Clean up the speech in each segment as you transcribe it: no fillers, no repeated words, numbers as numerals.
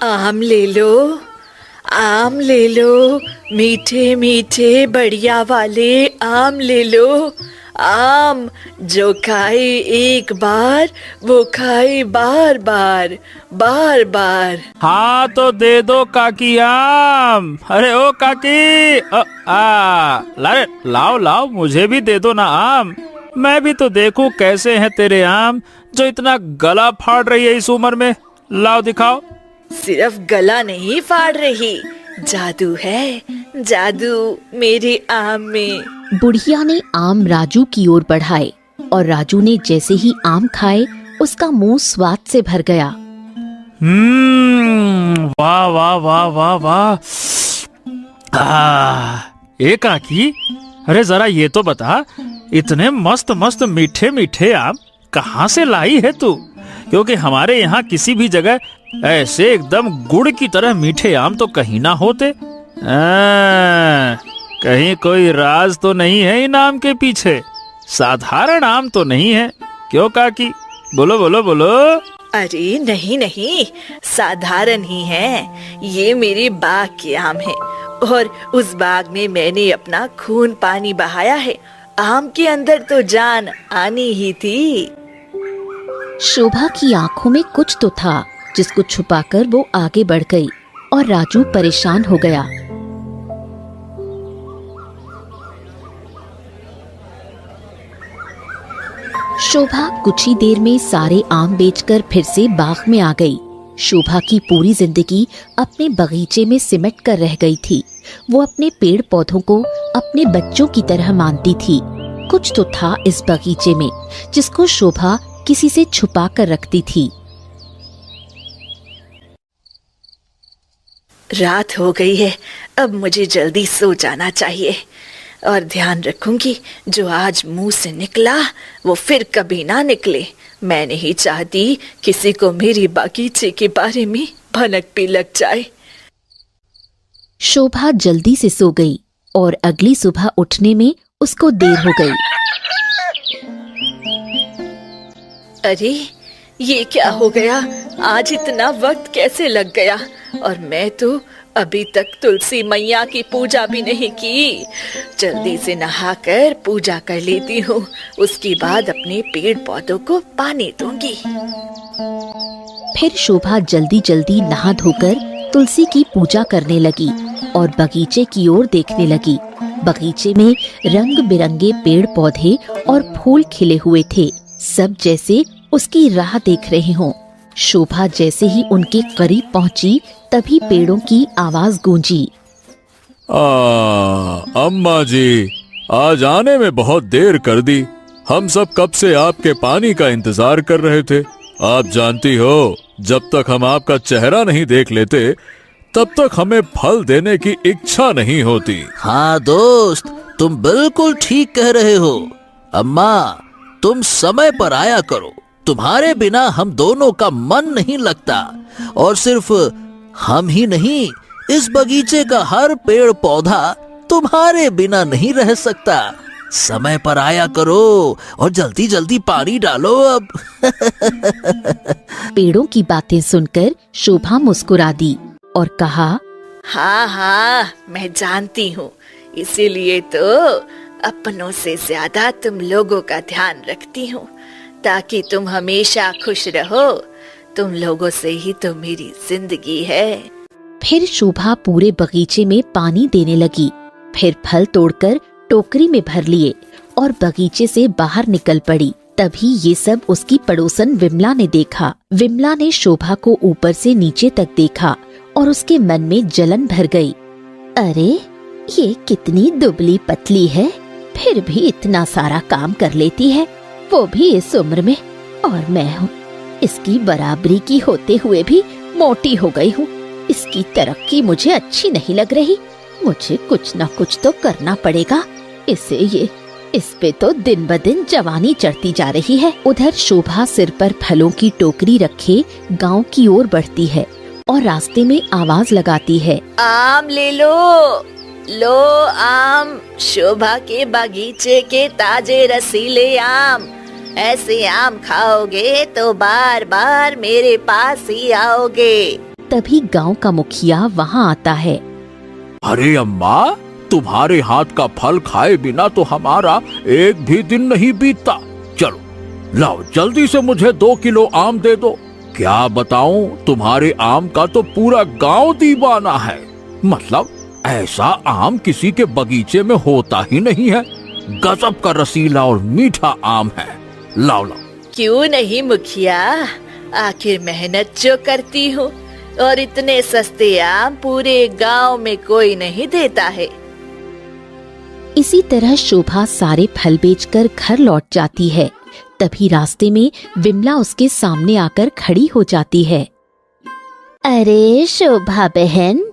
आम ले लो, आम ले लो, मीठे मीठे बढ़िया वाले आम ले लो। आम जो खाए एक बार वो खाए बार बार, बार बार। हाँ तो दे दो काकी आम। अरे ओ काकी, लाओ लाओ, मुझे भी दे दो ना आम। मैं भी तो देखूं कैसे हैं तेरे आम, जो इतना गला फाड़ रही है इस उम्र में। लाओ दिखाओ। सिर्फ गला नहीं फाड़ रही, जादू है, जादू मेरे आम में। बुढ़िया ने आम राजू की ओर बढ़ाए और राजू ने जैसे ही आम खाए उसका मुंह स्वाद से भर गया। वाह वाह वाह वाह वाह। ए काकी, अरे जरा ये तो बता, इतने मस्त मस्त मीठे मीठे आम कहाँ से लाई है तू? क्योंकि हमारे यहाँ किसी भी जगह ऐसे एकदम गुड़ की तरह मीठे आम तो कहीं ना होते। कहीं कोई राज तो नहीं है इन आम के पीछे? साधारण आम तो नहीं है, क्यों काकी? बोलो बोलो बोलो। अरे नहीं नहीं, साधारण ही है। ये मेरे बाग के आम है और उस बाग में मैंने अपना खून पानी बहाया है। आम के अंदर तो जान आनी ही थी। शोभा की आंखों में कुछ तो था जिसको छुपाकर वो आगे बढ़ गई और राजू परेशान हो गया। शोभा कुछ ही देर में सारे आम बेचकर फिर से बाग में आ गई। शोभा की पूरी जिंदगी अपने बगीचे में सिमट कर रह गई थी। वो अपने पेड़ पौधों को अपने बच्चों की तरह मानती थी। कुछ तो था इस बगीचे में जिसको शोभा किसी से छुपा कर रखती थी। रात हो गई है, अब मुझे जल्दी सो जाना चाहिए और ध्यान रखूंगी जो आज मुंह से निकला वो फिर कभी ना निकले। मैं नहीं चाहती किसी को मेरी बगीचे के बारे में भनक भी लग जाए। शोभा जल्दी से सो गई और अगली सुबह उठने में उसको देर हो गई। अरे ये क्या हो गया? आज इतना वक्त कैसे लग गया? और मैं तो अभी तक तुलसी मैया की पूजा भी नहीं की। जल्दी से नहाकर पूजा कर लेती हूँ, उसके बाद अपने पेड़ पौधों को पानी दूंगी। फिर शोभा जल्दी जल्दी नहा धोकर तुलसी की पूजा करने लगी और बगीचे की ओर देखने लगी। बगीचे में रंग बिरंगे पेड़ पौधे और फूल खिले हुए थे, सब जैसे उसकी राह देख रहे हों। शोभा जैसे ही उनके करीब पहुंची तभी पेड़ों की आवाज गूंजी। अम्मा जी, आज आने में बहुत देर कर दी। हम सब कब से आपके पानी का इंतजार कर रहे थे। आप जानती हो, जब तक हम आपका चेहरा नहीं देख लेते तब तक हमें फल देने की इच्छा नहीं होती। हाँ दोस्त, तुम बिल्कुल ठीक कह रहे हो। अम्मा, तुम समय पर आया करो। तुम्हारे बिना हम दोनों का मन नहीं लगता। और सिर्फ हम ही नहीं, इस बगीचे का हर पेड़ पौधा तुम्हारे बिना नहीं रह सकता। समय पर आया करो और जल्दी जल्दी पानी डालो अब। पेड़ों की बातें सुनकर शोभा मुस्कुरा दी और कहा, हाँ हाँ, मैं जानती हूँ, इसीलिए तो अपनों से ज्यादा तुम लोगों का ध्यान रखती हूँ, ताकि तुम हमेशा खुश रहो। तुम लोगों से ही तो मेरी जिंदगी है। फिर शोभा पूरे बगीचे में पानी देने लगी। फिर फल तोड़कर टोकरी में भर लिए और बगीचे से बाहर निकल पड़ी। तभी ये सब उसकी पड़ोसन विमला ने देखा। विमला ने शोभा को ऊपर से नीचे तक देखा और उसके मन में जलन भर गई। अरे ये कितनी दुबली पतली है, फिर भी इतना सारा काम कर लेती है, वो भी इस उम्र में। और मैं हूँ, इसकी बराबरी की होते हुए भी मोटी हो गई हूँ। इसकी तरक्की मुझे अच्छी नहीं लग रही। मुझे कुछ न कुछ तो करना पड़ेगा। इस पे तो दिन ब दिन जवानी चढ़ती जा रही है। उधर शोभा सिर पर फलों की टोकरी रखे गांव की ओर बढ़ती है और रास्ते में आवाज लगाती है, आम ले लो, लो आम, शोभा के बगीचे के ताजे रसीले आम। ऐसे आम खाओगे तो बार बार मेरे पास ही आओगे। तभी गांव का मुखिया वहां आता है। अरे अम्मा, तुम्हारे हाथ का फल खाए बिना तो हमारा एक भी दिन नहीं बीतता। चलो लाओ, जल्दी से मुझे 2 किलो आम दे दो। क्या बताऊं, तुम्हारे आम का तो पूरा गांव दीवाना है। मतलब ऐसा आम किसी के बगीचे में होता ही नहीं है। गजब का रसीला और मीठा आम है। लाओ लाओ। क्यों नहीं मुखिया, आखिर मेहनत जो करती हूँ और इतने सस्ते आम पूरे गांव में कोई नहीं देता है। इसी तरह शोभा सारे फल बेचकर घर लौट जाती है। तभी रास्ते में विमला उसके सामने आकर खड़ी हो जाती है। अरे शोभा बहन,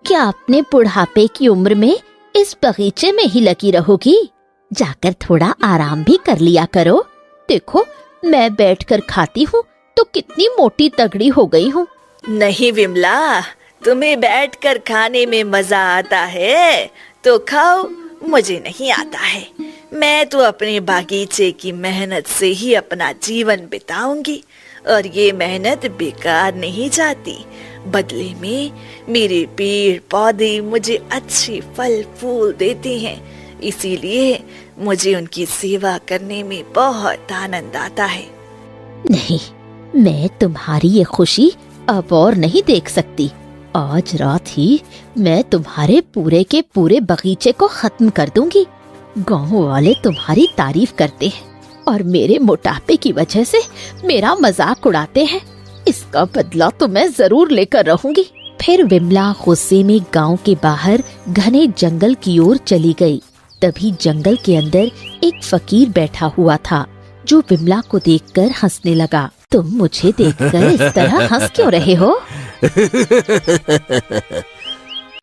क्या अपने बुढ़ापे की उम्र में इस बगीचे में ही लगी रहोगी? जाकर थोड़ा आराम भी कर लिया करो। देखो, मैं बैठकर खाती हूँ तो कितनी मोटी तगड़ी हो गई हूँ। नहीं विमला, तुम्हें बैठकर खाने में मजा आता है तो खाओ, मुझे नहीं आता है। मैं तो अपने बागीचे की मेहनत से ही अपना जीवन बिताऊंगी और ये मेहनत बेकार नहीं जाती। बदले में मेरे पेड़ पौधे मुझे अच्छे फल फूल देते हैं, इसीलिए मुझे उनकी सेवा करने में बहुत आनंद आता है। नहीं, मैं तुम्हारी ये खुशी अब और नहीं देख सकती। आज रात ही मैं तुम्हारे पूरे के पूरे बगीचे को खत्म कर दूंगी। गांव वाले तुम्हारी तारीफ करते हैं और मेरे मोटापे की वजह से मेरा मजाक उड़ाते हैं। इसका बदला तो मैं जरूर लेकर रहूंगी। फिर विमला गुस्से में गांव के बाहर घने जंगल की ओर चली गई। तभी जंगल के अंदर एक फकीर बैठा हुआ था, जो विमला को देखकर हंसने लगा। तुम मुझे देखकर इस तरह हंस क्यों रहे हो?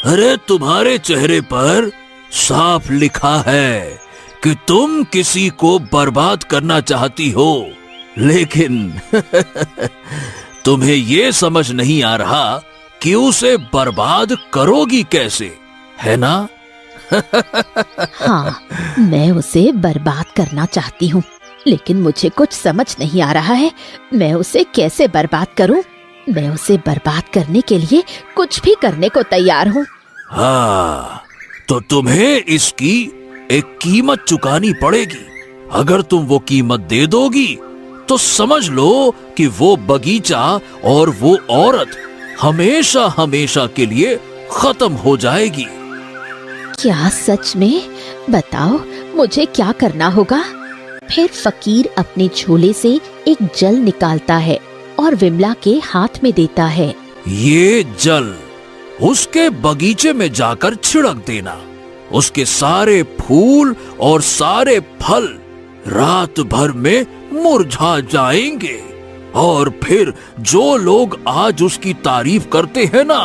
अरे तुम्हारे चेहरे पर साफ लिखा है कि तुम किसी को बर्बाद करना चाहती हो, लेकिन तुम्हें ये समझ नहीं आ रहा कि उसे बर्बाद करोगी कैसे, है ना? हाँ, मैं उसे बर्बाद करना चाहती हूँ, लेकिन मुझे कुछ समझ नहीं आ रहा है मैं उसे कैसे बर्बाद करूँ। मैं उसे बर्बाद करने के लिए कुछ भी करने को तैयार हूँ। हाँ, तो तुम्हें इसकी एक कीमत चुकानी पड़ेगी। अगर तुम वो कीमत दे दोगी तो समझ लो कि वो बगीचा और वो औरत हमेशा हमेशा के लिए खत्म हो जाएगी। क्या सच में? बताओ, मुझे क्या करना होगा? फिर फकीर अपने झोले से एक जल निकालता है और विमला के हाथ में देता है। ये जल उसके बगीचे में जाकर छिड़क देना। उसके सारे फूल और सारे फल रात भर में मुरझा जाएंगे और फिर जो लोग आज उसकी तारीफ करते हैं ना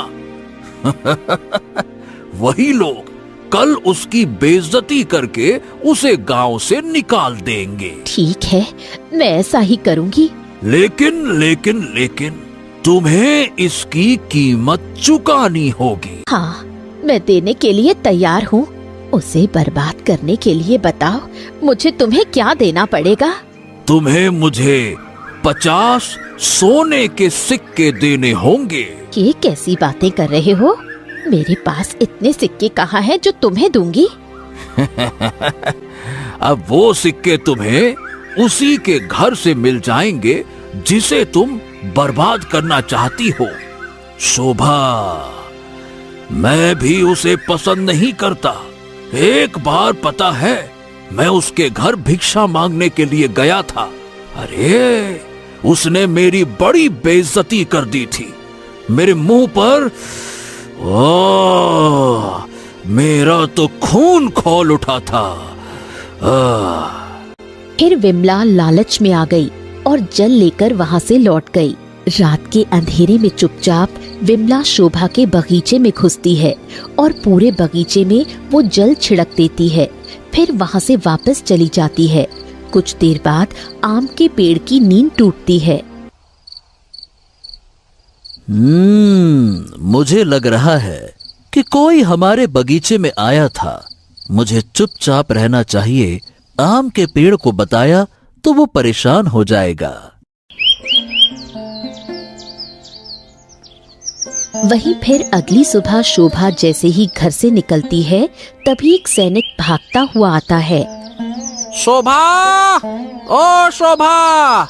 वही लोग कल उसकी बेइज्जती करके उसे गांव से निकाल देंगे। ठीक है, मैं ऐसा ही करूंगी। लेकिन तुम्हें इसकी कीमत चुकानी होगी। हाँ, मैं देने के लिए तैयार हूँ। उसे बर्बाद करने के लिए बताओ, मुझे तुम्हें क्या देना पड़ेगा? तुम्हें मुझे 50 सोने के सिक्के देने होंगे। ये कैसी बातें कर रहे हो? मेरे पास इतने सिक्के कहाँ हैं जो तुम्हें दूंगी? अब वो सिक्के तुम्हें उसी के घर से मिल जाएंगे जिसे तुम बर्बाद करना चाहती हो। शोभा, मैं भी उसे पसंद नहीं करता। एक बार पता है, मैं उसके घर भिक्षा मांगने के लिए गया था। अरे, उसने मेरी बड़ी बेइज्जती कर दी थी। मेरे मुंह पर मेरा तो खून खौल उठा था। फिर विमला लालच में आ गई और जल लेकर वहाँ से लौट गई। रात के अंधेरे में चुपचाप विमला शोभा के बगीचे में घुसती है और पूरे बगीचे में वो जल छिड़क देती है। फिर वहाँ से वापस चली जाती है। कुछ देर बाद आम के पेड़ की नींद टूटती है। मुझे लग रहा है कि कोई हमारे बगीचे में आया था। मुझे चुपचाप रहना चाहिए। आम के पेड़ को बताया तो वो परेशान हो जाएगा। वहीं फिर अगली सुबह शोभा जैसे ही घर से निकलती है तभी एक सैनिक भागता हुआ आता है। शोभा, ओ शोभा,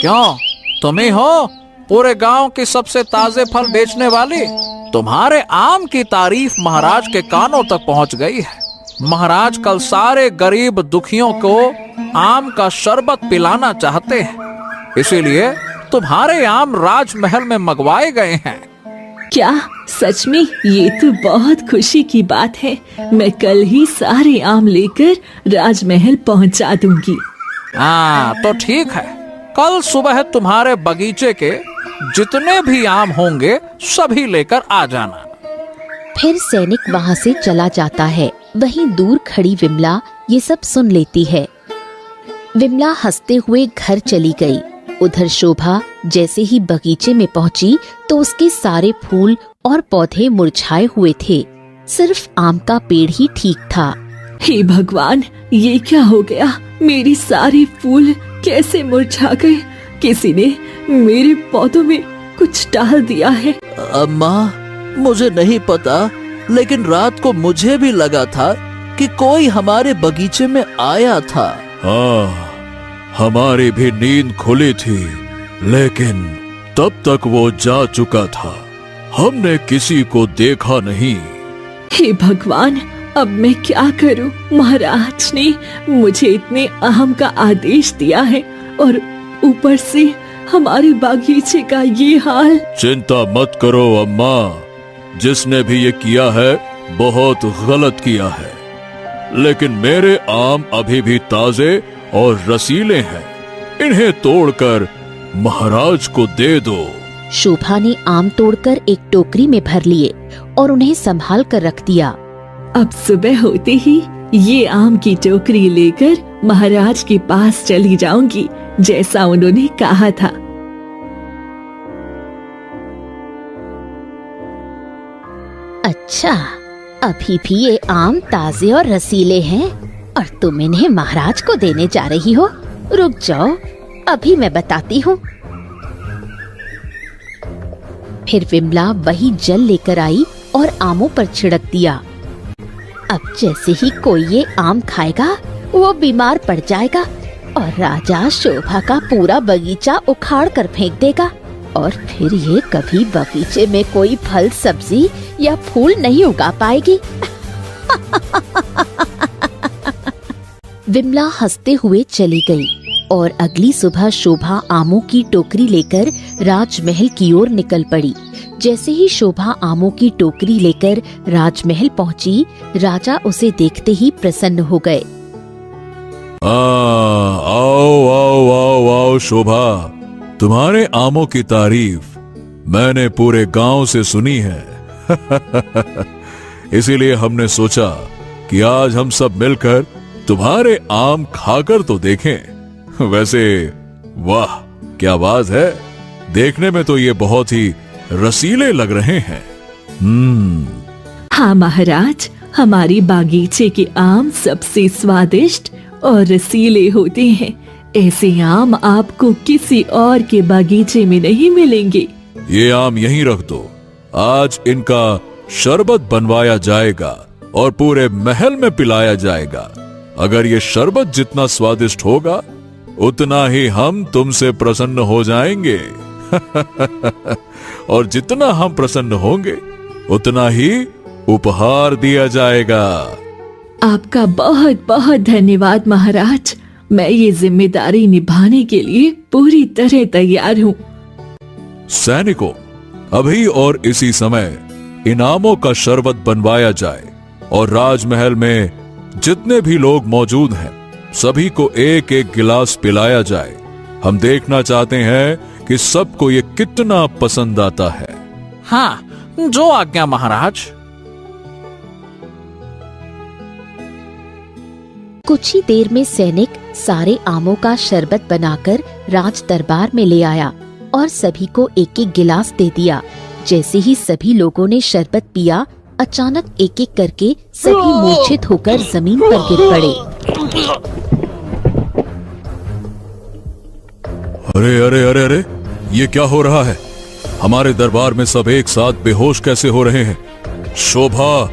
क्यों तुम ही हो पूरे गांव की सबसे ताजे फल बेचने वाली? तुम्हारे आम की तारीफ महाराज के कानों तक पहुंच गई है। महाराज कल सारे गरीब दुखियों को आम का शरबत पिलाना चाहते हैं, इसीलिए तुम्हारे आम राजमहल में मंगवाए गए हैं। क्या सच में? ये तो बहुत खुशी की बात है। मैं कल ही सारे आम लेकर राजमहल पहुंचा दूंगी। हाँ तो ठीक है, कल सुबह तुम्हारे बगीचे के जितने भी आम होंगे सभी लेकर आ जाना। फिर सैनिक वहाँ से चला जाता है। वहीं दूर खड़ी विमला ये सब सुन लेती है। विमला हंसते हुए घर चली गई। उधर शोभा जैसे ही बगीचे में पहुंची तो उसके सारे फूल और पौधे मुरझाए हुए थे, सिर्फ आम का पेड़ ही ठीक था। हे भगवान, ये क्या हो गया? मेरी सारी फूल कैसे मुरझा गए? किसी ने मेरे पौधों में कुछ डाल दिया है। अम्मा, मुझे नहीं पता, लेकिन रात को मुझे भी लगा था कि कोई हमारे बगीचे में आया था। हाँ, हमारी भी नींद खुली थी, लेकिन तब तक वो जा चुका था। हमने किसी को देखा नहीं। हे भगवान, अब मैं क्या करूं? महाराज ने मुझे इतने आम का आदेश दिया है और ऊपर से हमारे बागीचे का ये हाल। चिंता मत करो अम्मा, जिसने भी ये किया है बहुत गलत किया है, लेकिन मेरे आम अभी भी ताजे और रसीले हैं। इन्हें तोड़कर महाराज को दे दो। शोभा ने आम तोड़कर एक टोकरी में भर लिए और उन्हें संभाल कर रख दिया। अब सुबह होते ही ये आम की टोकरी लेकर महाराज के पास चली जाऊंगी, जैसा उन्होंने कहा था। अच्छा, अभी भी ये आम ताजे और रसीले हैं और तुम इन्हें महाराज को देने जा रही हो? रुक जाओ, अभी मैं बताती हूँ। फिर विमला वही जल लेकर आई और आमों पर छिड़क दिया। अब जैसे ही कोई ये आम खाएगा वो बीमार पड़ जाएगा और राजा शोभा का पूरा बगीचा उखाड़ कर फेंक देगा और फिर ये कभी बगीचे में कोई फल, सब्जी या फूल नहीं उगा पाएगी। विमला हंसते हुए चली गई और अगली सुबह शोभा आमों की टोकरी लेकर राजमहल की ओर निकल पड़ी। जैसे ही शोभा आमों की टोकरी लेकर राजमहल पहुंची, राजा उसे देखते ही प्रसन्न हो गए। आओ आओ आओ आओ शोभा, तुम्हारे आमों की तारीफ मैंने पूरे गांव से सुनी है। इसीलिए हमने सोचा कि आज हम सब मिलकर तुम्हारे आम खाकर तो देखें। वैसे वाह, क्या आवाज है! देखने में तो ये बहुत ही रसीले लग रहे हैं। हाँ महाराज, हमारी बागीचे के आम सबसे स्वादिष्ट और रसीले होते हैं। ऐसे आम आपको किसी और के बागीचे में नहीं मिलेंगे। ये आम यहीं रख दो, आज इनका शरबत बनवाया जाएगा और पूरे महल में पिलाया जाएगा। अगर ये शरबत जितना स्वादिष्ट होगा उतना ही हम तुमसे प्रसन्न हो जाएंगे। और जितना हम प्रसन्न होंगे उतना ही उपहार दिया जाएगा। आपका बहुत बहुत धन्यवाद महाराज। मैं ये जिम्मेदारी निभाने के लिए पूरी तरह तैयार हूँ। सैनिकों, अभी और इसी समय इनामों का शरबत बनवाया जाए और राजमहल में जितने भी लोग मौजूद हैं सभी को एक एक गिलास पिलाया जाए। हम देखना चाहते हैं कि सबको ये कितना पसंद आता है। हाँ, जो आज्ञा महाराज। कुछ ही देर में सैनिक सारे आमों का शरबत बनाकर राज दरबार में ले आया और सभी को एक एक गिलास दे दिया। जैसे ही सभी लोगों ने शरबत पिया, अचानक एक एक करके सभी मूर्छित होकर जमीन पर गिर पड़े। अरे अरे अरे अरे, ये क्या हो रहा है? हमारे दरबार में सब एक साथ बेहोश कैसे हो रहे हैं? शोभा,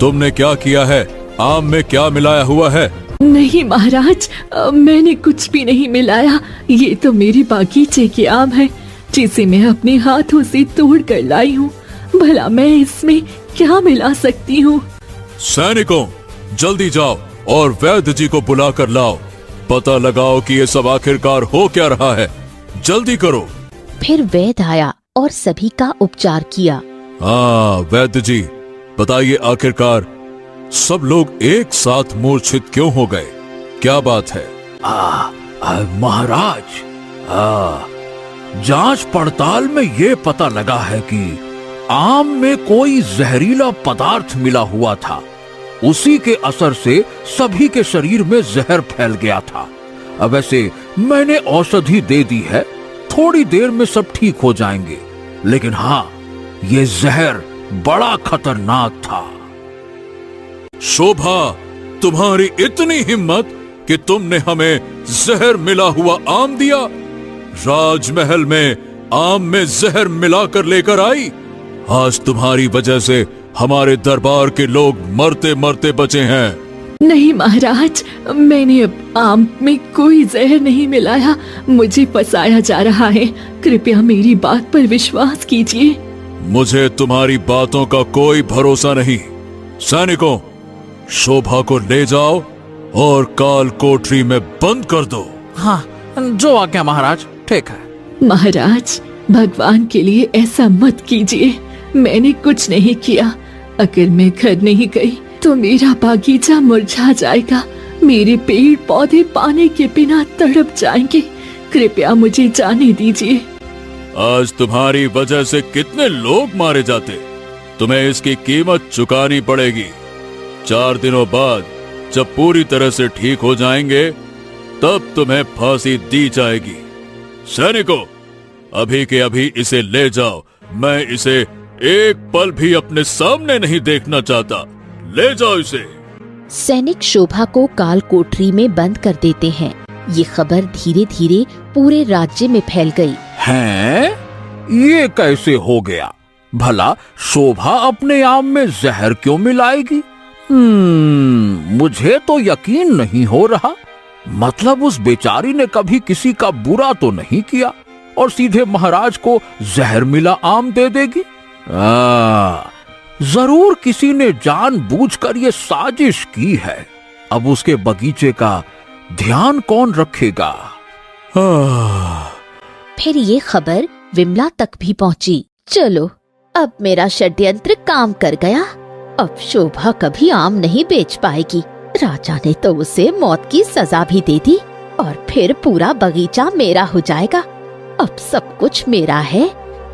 तुमने क्या किया है? आम में क्या मिलाया हुआ है? नहीं महाराज, मैंने कुछ भी नहीं मिलाया। ये तो मेरे बागीचे के आम है, जिसे मैं अपने हाथों से तोड़ कर लाई हूँ। भला मैं इसमें क्या मिला सकती हूँ? सैनिकों, जल्दी जाओ और वैद्य जी को बुला कर लाओ। पता लगाओ कि ये सब आखिरकार हो क्या रहा है। जल्दी करो। फिर वैद्य आया और सभी का उपचार किया। हाँ वैद्य जी, बताइए आखिरकार सब लोग एक साथ मूर्छित क्यों हो गए? क्या बात है? महाराज, जांच पड़ताल में ये पता लगा है कि आम में कोई जहरीला पदार्थ मिला हुआ था। उसी के असर से सभी के शरीर में जहर फैल गया था। अब वैसे मैंने औषधि दे दी है, थोड़ी देर में सब ठीक हो जाएंगे, लेकिन हाँ, ये जहर बड़ा खतरनाक था। शोभा, तुम्हारी इतनी हिम्मत कि तुमने हमें जहर मिला हुआ आम दिया? राजमहल में आम में जहर मिलाकर लेकर आई? आज तुम्हारी वजह से हमारे दरबार के लोग मरते मरते बचे हैं। नहीं महाराज, मैंने आम में कोई जहर नहीं मिलाया। मुझे फंसाया जा रहा है। कृपया मेरी बात पर विश्वास कीजिए। मुझे तुम्हारी बातों का कोई भरोसा नहीं। सैनिकों, शोभा को ले जाओ और काल कोठरी में बंद कर दो। हाँ, जो आज्ञा महाराज। ठीक है। महाराज, भगवान के लिए ऐसा मत कीजिए। मैंने कुछ नहीं किया। अगर मैं घर नहीं गई तो मेरा बागीचा मुरझा जाएगा। मेरे पेड़ पौधे पानी के बिना तड़प जाएंगे। कृपया मुझे जाने दीजिए। आज तुम्हारी वजह से कितने लोग मारे जाते, तुम्हें इसकी कीमत चुकानी पड़ेगी। 4 दिनों बाद जब पूरी तरह से ठीक हो जाएंगे, तब तुम्हें फांसी दी जाएगी। सैनिकों, अभी के अभी इसे ले जाओ। मैं इसे एक पल भी अपने सामने नहीं देखना चाहता। ले जाओ इसे। सैनिक शोभा को काल कोठरी में बंद कर देते हैं। ये खबर धीरे धीरे पूरे राज्य में फैल गई। हैं? ये कैसे हो गया? भला शोभा अपने आम में जहर क्यों मिलाएगी? मुझे तो यकीन नहीं हो रहा। मतलब उस बेचारी ने कभी किसी का बुरा तो नहीं किया और सीधे महाराज को जहर मिला आम दे देगी। जरूर किसी ने जानबूझकर ये साजिश की है। अब उसके बगीचे का ध्यान कौन रखेगा? फिर ये खबर विमला तक भी पहुंची। चलो, अब मेरा षड्यंत्र काम कर गया। अब शोभा कभी आम नहीं बेच पाएगी। राजा ने तो उसे मौत की सजा भी दे दी और फिर पूरा बगीचा मेरा हो जाएगा। अब सब कुछ मेरा है।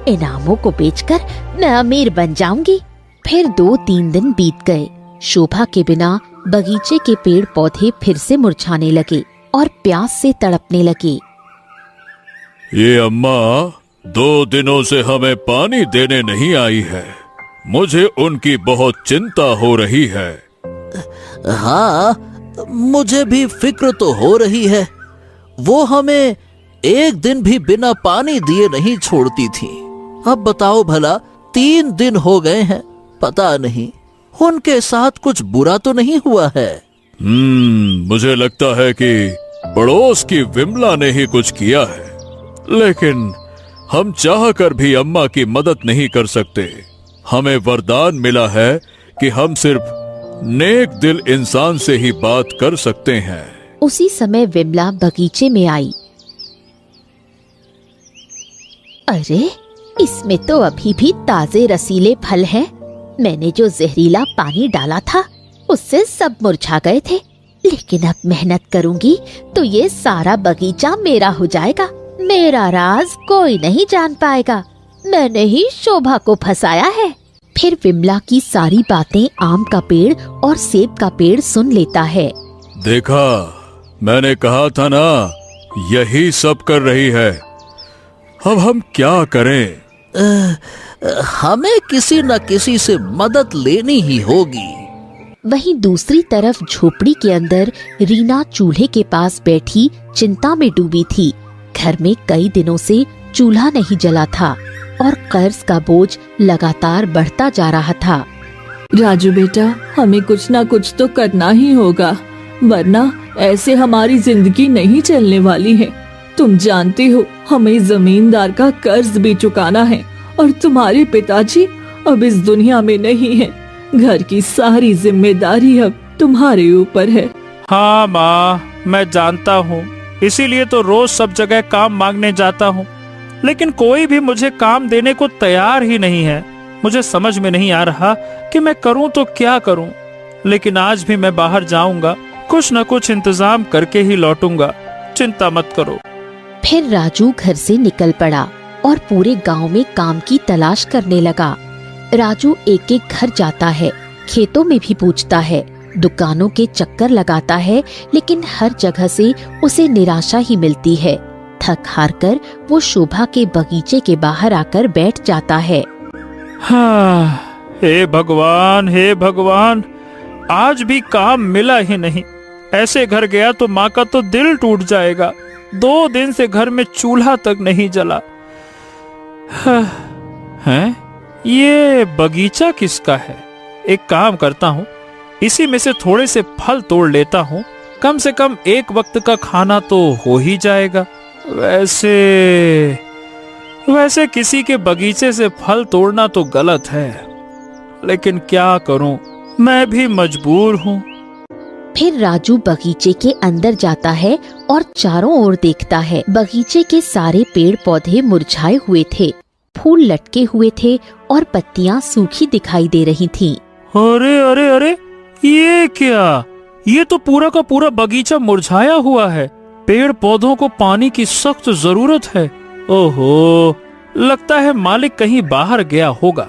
इन आमों को बेचकर मैं अमीर बन जाऊंगी। फिर 2-3 दिन बीत गए। शोभा के बिना बगीचे के पेड़ पौधे फिर से मुरझाने लगे और प्यास से तड़पने लगे। ये अम्मा 2 दिनों से हमें पानी देने नहीं आई है। मुझे उनकी बहुत चिंता हो रही है। हाँ, मुझे भी फिक्र तो हो रही है। वो हमें एक दिन भी बिना पानी दिए नहीं छोड़ती थी। अब बताओ भला, 3 दिन हो गए हैं। पता नहीं उनके साथ कुछ बुरा तो नहीं हुआ है। मुझे लगता है कि पड़ोस की विमला ने ही कुछ किया है, लेकिन हम चाहकर भी अम्मा की मदद नहीं कर सकते। हमें वरदान मिला है कि हम सिर्फ नेक दिल इंसान से ही बात कर सकते हैं। उसी समय विमला बगीचे में आई। अरे, इसमें तो अभी भी ताजे रसीले फल हैं। मैंने जो जहरीला पानी डाला था उससे सब मुरझा गए थे। लेकिन अब मेहनत करूंगी तो ये सारा बगीचा मेरा हो जाएगा। मेरा राज कोई नहीं जान पाएगा। मैंने ही शोभा को फंसाया है। फिर विमला की सारी बातें आम का पेड़ और सेब का पेड़ सुन लेता है। देखा, मैंने कहा था ना, यही सब कर रही है। अब हम क्या करें? हमें किसी न किसी से मदद लेनी ही होगी। वहीं दूसरी तरफ झोपड़ी के अंदर रीना चूल्हे के पास बैठी चिंता में डूबी थी। घर में कई दिनों से चूल्हा नहीं जला था और कर्ज का बोझ लगातार बढ़ता जा रहा था। राजू बेटा, हमें कुछ ना कुछ तो करना ही होगा, वरना ऐसे हमारी जिंदगी नहीं चलने वाली है। तुम जानते हो हमें जमींदार का कर्ज भी चुकाना है और तुम्हारे पिताजी अब इस दुनिया में नहीं है। घर की सारी जिम्मेदारी अब तुम्हारे ऊपर है। हाँ माँ, मैं जानता हूँ, इसीलिए तो रोज सब जगह काम मांगने जाता हूँ, लेकिन कोई भी मुझे काम देने को तैयार ही नहीं है। मुझे समझ में नहीं आ रहा कि मैं करूँ तो क्या करूँ, लेकिन आज भी मैं बाहर जाऊंगा, कुछ न कुछ इंतजाम करके ही लौटूंगा, चिंता मत करो। फिर राजू घर से निकल पड़ा और पूरे गांव में काम की तलाश करने लगा। राजू एक एक घर जाता है, खेतों में भी पूछता है, दुकानों के चक्कर लगाता है, लेकिन हर जगह से उसे निराशा ही मिलती है। थक हार कर वो शोभा के बगीचे के बाहर आकर बैठ जाता है। हाँ, हे भगवान, आज भी काम मिला ही नहीं। ऐसे घर गया तो माँ का तो दिल टूट जाएगा। 2 दिन से घर में चूल्हा तक नहीं जला। हैं? ये बगीचा किसका है? एक काम करता हूँ, इसी में से थोड़े से फल तोड़ लेता हूँ, कम से कम एक वक्त का खाना तो हो ही जाएगा। वैसे किसी के बगीचे से फल तोड़ना तो गलत है, लेकिन क्या करूं, मैं भी मजबूर हूं। फिर राजू बगीचे के अंदर जाता है और चारों ओर देखता है। बगीचे के सारे पेड़ पौधे मुरझाए हुए थे, फूल लटके हुए थे और पत्तियां सूखी दिखाई दे रही थीं। अरे अरे अरे, ये क्या? ये तो पूरा का पूरा बगीचा मुरझाया हुआ है। पेड़ पौधों को पानी की सख्त जरूरत है। ओहो, लगता है मालिक कहीं बाहर गया होगा।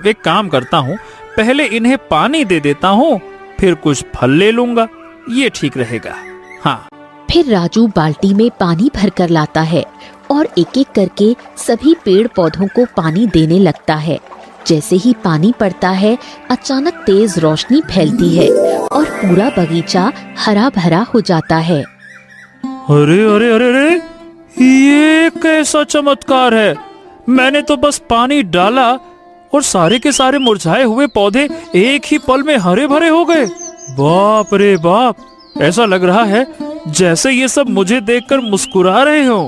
एक काम करता हूँ, पहले इन्हें पानी दे देता हूँ, फिर कुछ फल ले लूंगा, ये ठीक रहेगा। हाँ। फिर राजू बाल्टी में पानी भरकर लाता है और एक एक करके सभी पेड़ पौधों को पानी देने लगता है। जैसे ही पानी पड़ता है, अचानक तेज रोशनी फैलती है और पूरा बगीचा हरा भरा हो जाता है। अरे अरे अरे अरे, ये कैसा चमत्कार है? मैंने तो बस पानी डाला और सारे के सारे मुरझाए हुए पौधे एक ही पल में हरे भरे हो गए। बाप रे बाप, ऐसा लग रहा है जैसे ये सब मुझे देखकर मुस्कुरा रहे हो।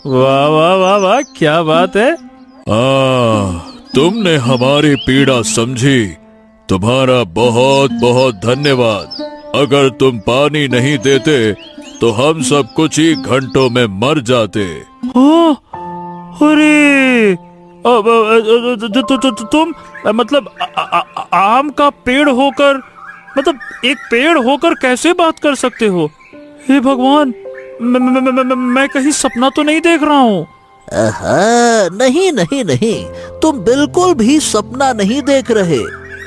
वाह वाह वाह वाह, क्या बात है। तुमने हमारी पीड़ा समझी, तुम्हारा बहुत बहुत धन्यवाद। अगर तुम पानी नहीं देते तो हम सब कुछ ही घंटों में मर जाते। अरे, तुम मतलब आम का पेड़ होकर, मतलब एक पेड़ होकर कैसे बात कर सकते हो? हे भगवान, मैं कहीं सपना तो नहीं देख रहा हूँ? नहीं, तुम बिल्कुल भी सपना नहीं देख रहे।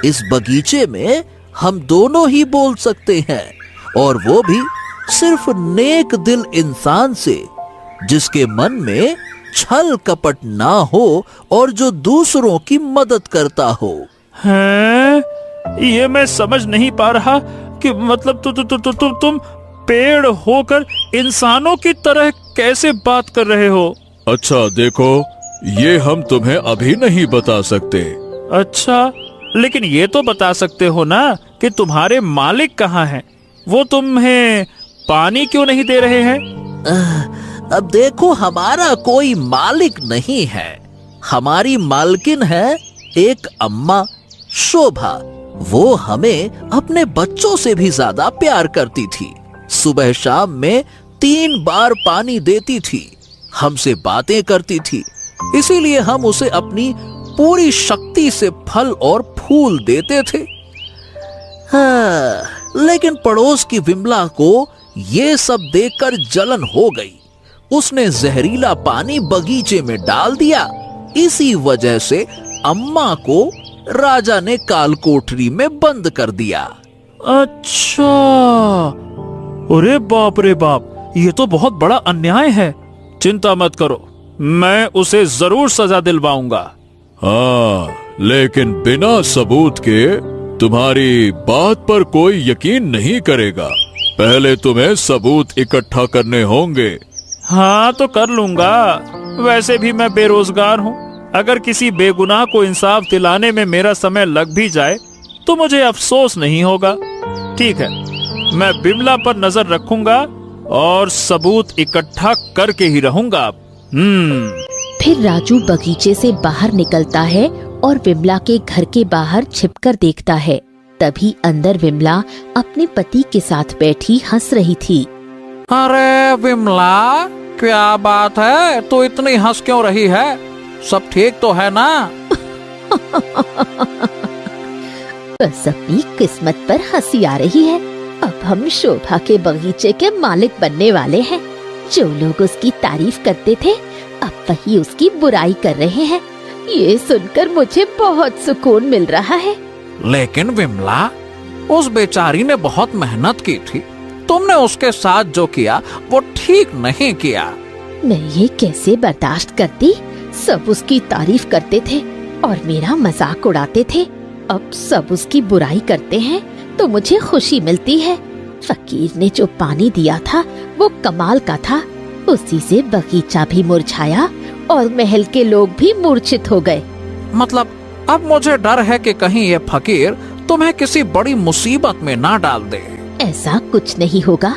इस बगीचे में हम दोनों ही बोल सकते हैं, और वो भी सिर्फ नेक दिल इंसान से, जिसके मन में छल कपट ना हो और जो दूसरों की मदद करता हो। हैं? ये मैं समझ नहीं पा रहा कि मतलब तुम पेड़ होकर इंसानों की तरह कैसे बात कर रहे हो? अच्छा देखो, ये हम तुम्हें अभी नहीं बता सकते। अच्छा, लेकिन ये तो बता सकते हो ना कि तुम्हारे मालिक कहाँ हैं? वो तुम्हें पानी क्यों नहीं दे रहे हैं? अब देखो, हमारा कोई मालिक नहीं है। हमारी मालकिन है एक अम्मा, शोभा। वो हमें अपने बच्चों से भी ज्यादा प्यार करती थी। सुबह शाम में 3 बार पानी देती थी, हमसे बातें करती थी, इसीलिए हम उसे अपनी पूरी शक्ति से फल और फूल देते थे। हाँ, लेकिन पड़ोस की विमला को ये सब देखकर जलन हो गई। उसने जहरीला पानी बगीचे में डाल दिया। इसी वजह से अम्मा को राजा ने कालकोठरी में बंद कर दिया। अच्छा, अरे बाप रे बाप, ये तो बहुत बड़ा अन्याय है। चिंता मत करो, मैं उसे जरूर सजा दिलवाऊंगा। हाँ, लेकिन बिना सबूत के तुम्हारी बात पर कोई यकीन नहीं करेगा। पहले तुम्हें सबूत इकट्ठा करने होंगे। हाँ, तो कर लूंगा, वैसे भी मैं बेरोजगार हूँ। अगर किसी बेगुनाह को इंसाफ दिलाने में मेरा समय लग भी जाए तो मुझे अफसोस नहीं होगा। ठीक है, मैं बिमला पर नजर रखूंगा और सबूत इकट्ठा करके ही रहूंगा। फिर राजू बगीचे से बाहर निकलता है और विमला के घर के बाहर छिपकर देखता है। तभी अंदर विमला अपने पति के साथ बैठी हंस रही थी। अरे विमला, क्या बात है, तू इतनी हंस क्यों रही है? सब ठीक तो है ना? बस अपनी किस्मत पर हंसी आ रही है। अब हम शोभा के बगीचे के मालिक बनने वाले हैं। जो लोग उसकी तारीफ करते थे अब वही उसकी बुराई कर रहे हैं। ये सुनकर मुझे बहुत सुकून मिल रहा है। लेकिन विमला, उस बेचारी ने बहुत मेहनत की थी। तुमने उसके साथ जो किया वो ठीक नहीं किया। मैं ये कैसे बर्दाश्त करती? सब उसकी तारीफ करते थे और मेरा मजाक उड़ाते थे। अब सब उसकी बुराई करते हैं तो मुझे खुशी मिलती है। फकीर ने जो पानी दिया था वो कमाल का था। उसी से बगीचा भी मुरझाया और महल के लोग भी मूर्छित हो गए। मतलब अब मुझे डर है कि कहीं ये फकीर तुम्हें किसी बड़ी मुसीबत में ना डाल दे। ऐसा कुछ नहीं होगा।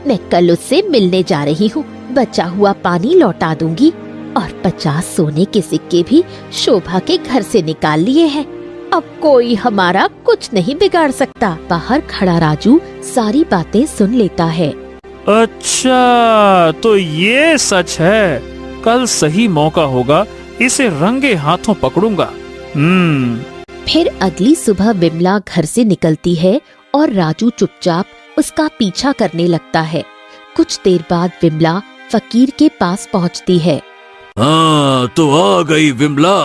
मैं कल उससे मिलने जा रही हूँ। बचा हुआ पानी लौटा दूंगी और 50 सोने के सिक्के भी शोभा के घर से निकाल लिए हैं। अब कोई हमारा कुछ नहीं बिगाड़ सकता। बाहर खड़ा राजू सारी बातें सुन लेता है। अच्छा, तो ये सच है। कल सही मौका होगा, इसे रंगे हाथों पकड़ूंगा। फिर अगली सुबह विमला घर से निकलती है और राजू चुपचाप उसका पीछा करने लगता है। कुछ देर बाद विमला फकीर के पास पहुंचती है। हाँ, तो आ गई विमला।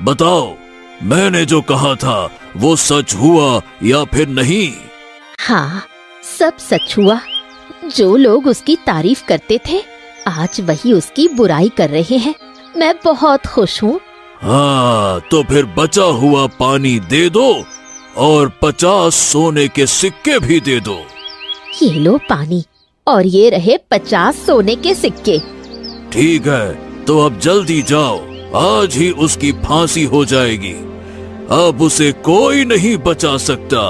बताओ, मैंने जो कहा था वो सच हुआ या फिर नहीं? हाँ, सब सच हुआ। जो लोग उसकी तारीफ करते थे आज वही उसकी बुराई कर रहे हैं। मैं बहुत खुश हूँ। हाँ, तो फिर बचा हुआ पानी दे दो और 50 सोने के सिक्के भी दे दो। ये लो पानी और ये रहे 50 सोने के सिक्के। ठीक है, तो अब जल्दी जाओ, आज ही उसकी फांसी हो जाएगी। अब उसे कोई नहीं बचा सकता।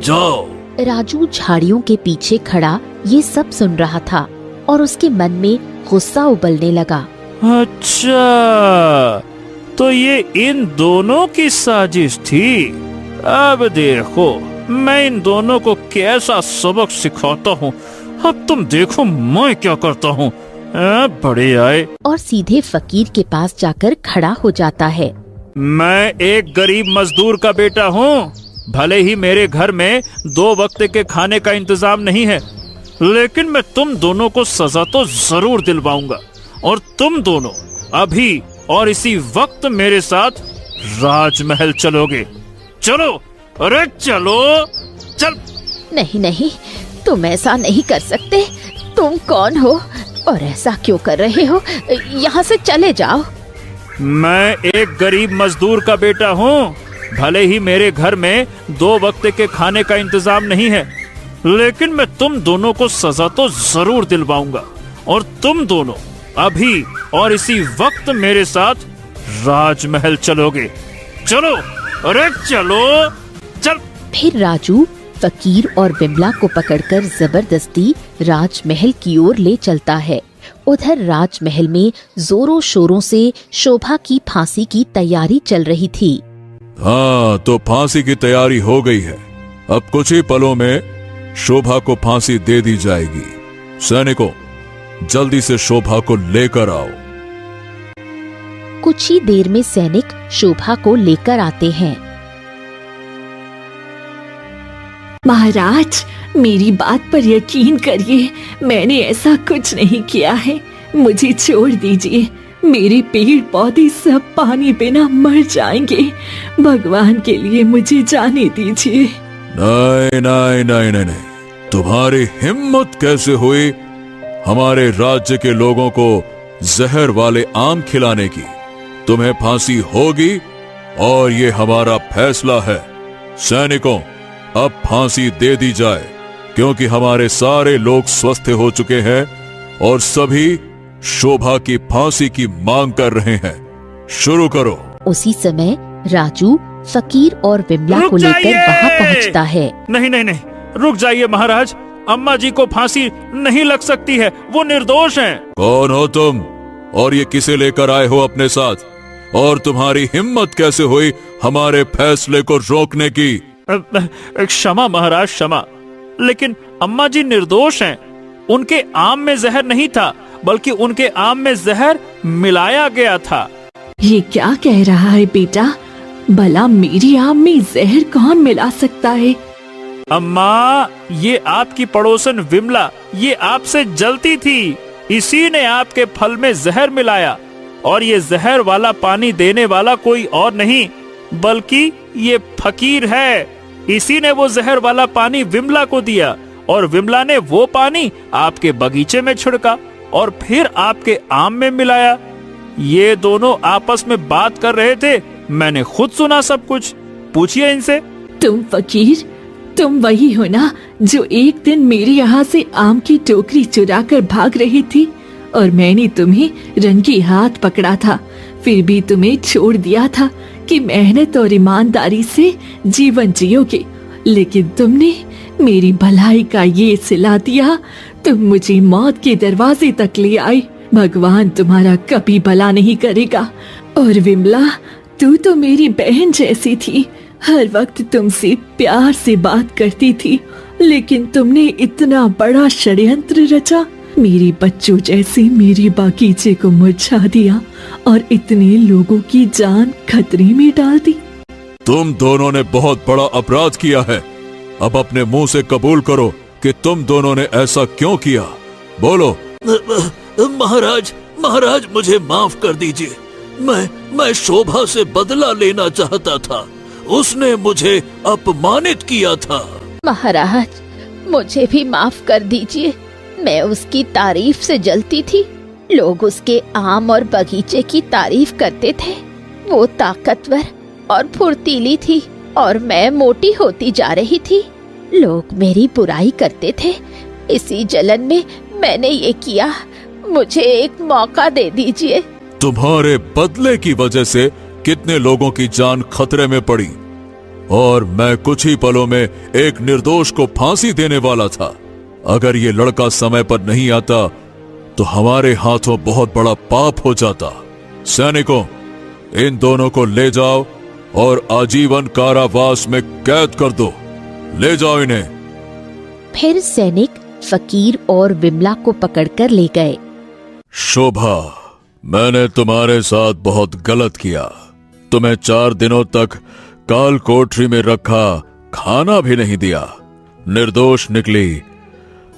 जाओ। राजू झाड़ियों के पीछे खड़ा ये सब सुन रहा था और उसके मन में गुस्सा उबलने लगा। अच्छा, तो ये इन दोनों की साजिश थी। अब देखो मैं इन दोनों को कैसा सबक सिखाता हूँ। अब तुम देखो मैं क्या करता हूँ। बड़े आए। और सीधे फकीर के पास जाकर खड़ा हो जाता है। मैं एक गरीब मजदूर का बेटा हूँ। भले ही मेरे घर में 2 वक्त के खाने का इंतजाम नहीं है, लेकिन मैं तुम दोनों को सजा तो जरूर दिलवाऊंगा। और तुम दोनों अभी और इसी वक्त मेरे साथ राजमहल चलोगे। चलो, अरे चलो, चल। नहीं नहीं, तुम ऐसा नहीं कर सकते। तुम कौन हो और ऐसा क्यों कर रहे हो? यहाँ से चले जाओ। मैं एक गरीब मजदूर का बेटा हूँ। भले ही मेरे घर में 2 वक्त के खाने का इंतजाम नहीं है, लेकिन मैं तुम दोनों को सजा तो जरूर दिलवाऊंगा। और तुम दोनों अभी और इसी वक्त मेरे साथ राजमहल चलोगे। चलो, अरे चलो, चल। फिर राजू फकीर और विमला को पकड़कर जबरदस्ती राजमहल की ओर ले चलता है। उधर राजमहल में जोरों शोरों से शोभा की फांसी की तैयारी चल रही थी। हाँ, तो फांसी की तैयारी हो गई है। अब कुछ ही पलों में शोभा को फांसी दे दी जाएगी। सैनिकों, जल्दी से शोभा को लेकर आओ। कुछ ही देर में सैनिक शोभा को लेकर आते हैं। महाराज, मेरी बात पर यकीन करिए, मैंने ऐसा कुछ नहीं किया है। मुझे छोड़ दीजिए। मेरे पेड़ पौधे सब पानी बिना मर जाएंगे। भगवान के लिए मुझे जाने दीजिए। नहीं नहीं नहीं नहीं नहीं, तुम्हारी हिम्मत कैसे हुई हमारे राज्य के लोगों को जहर वाले आम खिलाने की? तुम्हें फांसी होगी और ये हमारा फैसला है। सैनिकों, अब फांसी दे दी जाए, क्योंकि हमारे सारे लोग स्वस्थ हो चुके हैं और सभी शोभा की फांसी की मांग कर रहे हैं। शुरू करो। उसी समय राजू फकीर और विमला रुक को लेकर जाइए! वहां पहुंचता है। नहीं नहीं नहीं, रुक जाइए महाराज, अम्मा जी को फांसी नहीं लग सकती है, वो निर्दोष हैं। कौन हो तुम और ये किसे लेकर आए हो अपने साथ, और तुम्हारी हिम्मत कैसे हुई हमारे फैसले को रोकने की? क्षमा महाराज क्षमा, लेकिन अम्मा जी निर्दोष हैं। उनके आम में जहर नहीं था, बल्कि उनके आम में जहर मिलाया गया था। ये क्या कह रहा है बेटा? भला मेरी आम में जहर कौन मिला सकता है? अम्मा, ये आपकी पड़ोसन विमला, ये आपसे जलती थी, इसी ने आपके फल में जहर मिलाया। और ये जहर वाला पानी देने वाला कोई और नहीं बल्कि ये फकीर है। इसी ने वो जहर वाला पानी विमला को दिया और विमला ने वो पानी आपके बगीचे में छिड़का और फिर आपके आम में मिलाया। ये दोनों आपस में बात कर रहे थे, मैंने खुद सुना सब कुछ। पूछिए इनसे। तुम फकीर, तुम वही हो ना जो एक दिन मेरे यहाँ से आम की टोकरी चुरा कर भाग रही थी, और मैंने तुम्हें रंगी हाथ पकड़ा था, फिर भी तुम्हें छोड़ दिया था कि मेहनत और ईमानदारी से जीवन जियोगे, लेकिन तुमने मेरी भलाई का ये सिला दिया। तुम मुझे मौत के दरवाजे तक ले आई। भगवान तुम्हारा कभी भला नहीं करेगा। और विमला, तू तो मेरी बहन जैसी थी, हर वक्त तुमसे प्यार से बात करती थी, लेकिन तुमने इतना बड़ा षड्यंत्र रचा, मेरे बच्चों जैसे मेरे बगीचे को मुरझा दिया और इतने लोगों की जान खतरे में डाल दी। तुम दोनों ने बहुत बड़ा अपराध किया है। अब अपने मुंह से कबूल करो कि तुम दोनों ने ऐसा क्यों किया। बोलो। महाराज, महाराज मुझे माफ कर दीजिए। मैं शोभा से बदला लेना चाहता था, उसने मुझे अपमानित किया था। महाराज, मुझे भी माफ कर दीजिए, मैं उसकी तारीफ से जलती थी। लोग उसके आम और बगीचे की तारीफ करते थे। वो ताकतवर और फुर्तीली थी और मैं मोटी होती जा रही थी। लोग मेरी बुराई करते थे, इसी जलन में मैंने ये किया। मुझे एक मौका दे दीजिए। तुम्हारे बदले की वजह से कितने लोगों की जान खतरे में पड़ी, और मैं कुछ ही पलों में एक निर्दोष को फांसी देने वाला था। अगर ये लड़का समय पर नहीं आता तो हमारे हाथों बहुत बड़ा पाप हो जाता। सैनिकों, इन दोनों को ले जाओ और आजीवन कारावास में कैद कर दो। ले जाओ इन्हें। फिर सैनिक फकीर और विमला को पकड़कर ले गए। शोभा, मैंने तुम्हारे साथ बहुत गलत किया। तुम्हें 4 दिनों तक काल कोठरी में रखा, खाना भी नहीं दिया, निर्दोष निकली।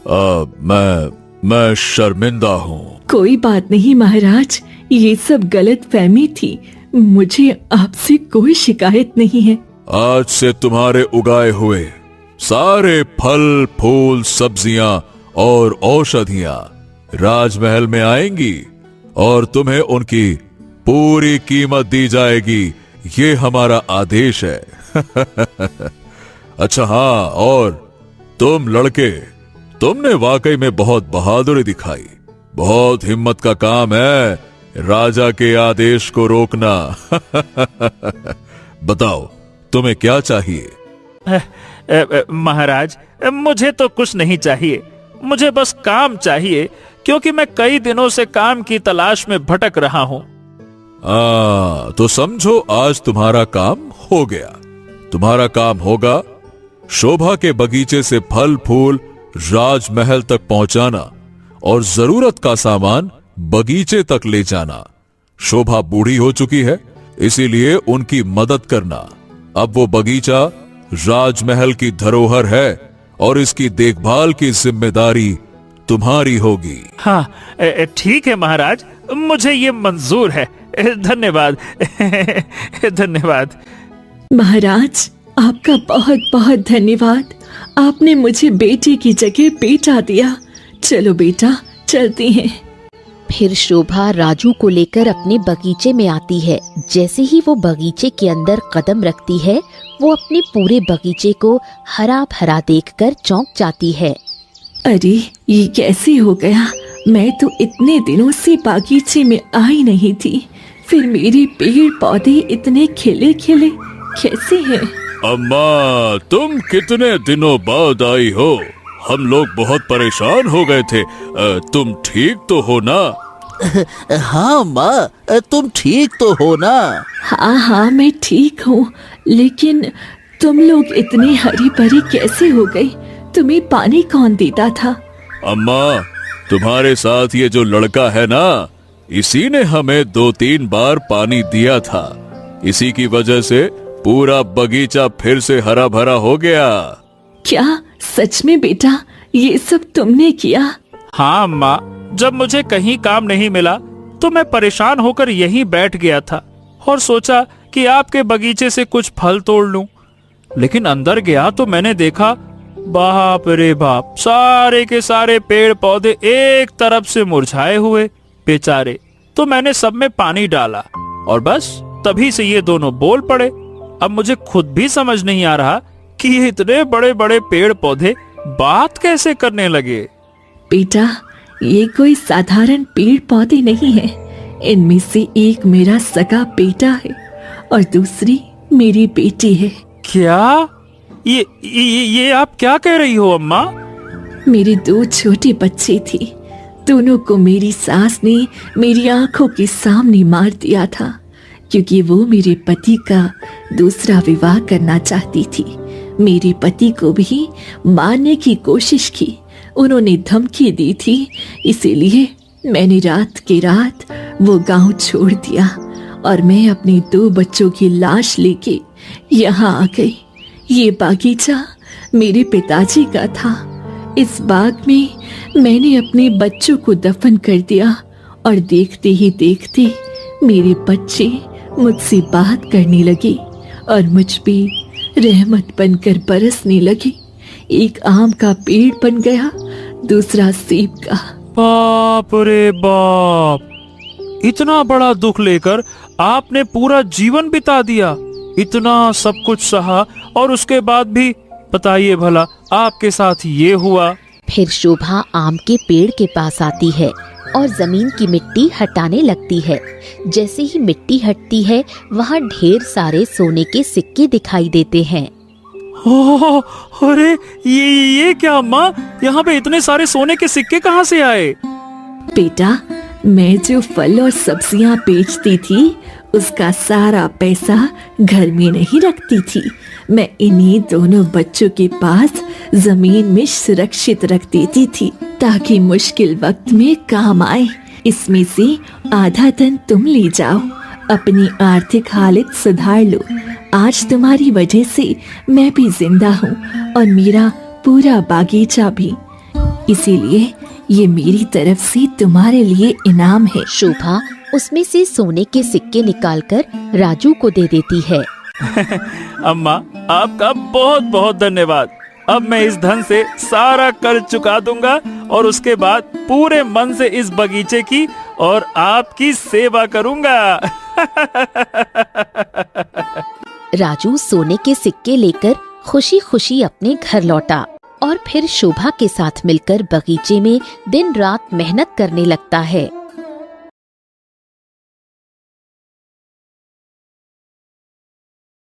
मैं शर्मिंदा हूँ। कोई बात नहीं महाराज, ये सब गलत फहमी थी, मुझे आपसे कोई शिकायत नहीं है। आज से तुम्हारे उगाए हुए सारे फल, फूल, सब्जियां और औषधियां राजमहल में आएंगी और तुम्हें उनकी पूरी कीमत दी जाएगी। ये हमारा आदेश है। अच्छा हाँ, और तुम लड़के, तुमने वाकई में बहुत बहादुरी दिखाई। बहुत हिम्मत का काम है राजा के आदेश को रोकना। बताओ, तुम्हें क्या चाहिए? महाराज, मुझे तो कुछ नहीं चाहिए, मुझे बस काम चाहिए, क्योंकि मैं कई दिनों से काम की तलाश में भटक रहा हूँ। तो समझो आज तुम्हारा काम हो गया। तुम्हारा काम होगा शोभा के बगीचे से फल फूल राजमहल तक पहुंचाना और जरूरत का सामान बगीचे तक ले जाना। शोभा बूढ़ी हो चुकी है, इसीलिए उनकी मदद करना। अब वो बगीचा राजमहल की धरोहर है और इसकी देखभाल की जिम्मेदारी तुम्हारी होगी। हाँ, ठीक है महाराज, मुझे ये मंजूर है। धन्यवाद। धन्यवाद महाराज, आपका बहुत बहुत धन्यवाद। आपने मुझे बेटे की जगह बेटा दिया। चलो बेटा, चलती हैं। फिर शोभा राजू को लेकर अपने बगीचे में आती है। जैसे ही वो बगीचे के अंदर कदम रखती है, वो अपने पूरे बगीचे को हरा भरा देखकर चौंक जाती है। अरे, ये कैसे हो गया? मैं तो इतने दिनों से बागीचे में आई नहीं थी, फिर मेरे पेड़ पौधे इतने खिले खिले कैसे हैं? अम्मा, तुम कितने दिनों बाद आई हो? हम लोग बहुत परेशान हो गए थे। तुम ठीक तो हो ना? हाँ माँ, तुम ठीक तो हो ना? हाँ हाँ, मैं ठीक हूँ, लेकिन तुम लोग इतने हरी भरी कैसे हो गई? तुम्हें पानी कौन देता था? अम्मा, तुम्हारे साथ ये जो लड़का है ना, इसी ने हमें 2-3 बार पानी दिया था। इसी की वजह से पूरा बगीचा फिर से हरा भरा हो गया। क्या सच में बेटा, ये सब तुमने किया? हाँ अम्मा, जब मुझे कहीं काम नहीं मिला तो मैं परेशान होकर यहीं बैठ गया था और सोचा कि आपके बगीचे से कुछ फल तोड़ लूं। लेकिन अंदर गया तो मैंने देखा, बाप रे बाप, सारे के सारे पेड़ पौधे एक तरफ से मुरझाए हुए बेचारे। तो मैंने सब में पानी डाला और बस तभी से ये दोनों बोल पड़े। अब मुझे खुद भी समझ नहीं आ रहा कि ये इतने बड़े बड़े पेड़ पौधे बात कैसे करने लगे। बेटा, ये कोई साधारण पेड़ पौधे नहीं है। इनमें से एक मेरा सगा बेटा है और दूसरी मेरी बेटी है। क्या? ये आप क्या कह रही हो अम्मा? मेरे 2 छोटे बच्चे थे, दोनों को मेरी सास ने मेरी आंखों के सामने मार दिया था, क्योंकि वो मेरे पति का दूसरा विवाह करना चाहती थी। मेरे पति को भी मारने की कोशिश की, उन्होंने धमकी दी थी। इसीलिए मैंने रात की रात वो गांव छोड़ दिया और मैं अपने 2 बच्चों की लाश लेके यहाँ आ गई। ये बागीचा मेरे पिताजी का था। इस बाग में मैंने अपने बच्चों को दफन कर दिया और देखते ही देखते मेरे बच्चे मुझसे बात करने लगे और मुझ पे रहमत बनकर बरसने लगे। एक आम का पेड़ बन गया, दूसरा सेब का। बाप रे बाप, इतना बड़ा दुख लेकर आपने पूरा जीवन बिता दिया, इतना सब कुछ सहा और उसके बाद भी बताइए भला आपके साथ ये हुआ। फिर शोभा आम के पेड़ के पास आती है और जमीन की मिट्टी हटाने लगती है। जैसे ही मिट्टी हटती है, वहाँ ढेर सारे सोने के सिक्के दिखाई देते हैं। ओह, अरे ये क्या अम्मा, यहाँ पे इतने सारे सोने के सिक्के कहाँ से आए? बेटा, मैं जो फल और सब्जियां बेचती थी उसका सारा पैसा घर में नहीं रखती थी। मैं इन्हीं दोनों बच्चों के पास जमीन में सुरक्षित रख देती थी ताकि मुश्किल वक्त में काम आए। इसमें से आधा धन तुम ले जाओ, अपनी आर्थिक हालत सुधार लो। आज तुम्हारी वजह से मैं भी जिंदा हूँ और मेरा पूरा बागीचा भी। इसीलिए ये मेरी तरफ से तुम्हारे लिए इनाम है। शोभा उसमें से सोने के सिक्के निकालकर राजू को दे देती है। अम्मा, आपका बहुत बहुत धन्यवाद। अब मैं इस धन से सारा कर्ज चुका दूंगा और उसके बाद पूरे मन से इस बगीचे की और आपकी सेवा करूंगा। राजू सोने के सिक्के लेकर खुशी खुशी अपने घर लौटा और फिर शोभा के साथ मिलकर बगीचे में दिन रात मेहनत करने लगता है।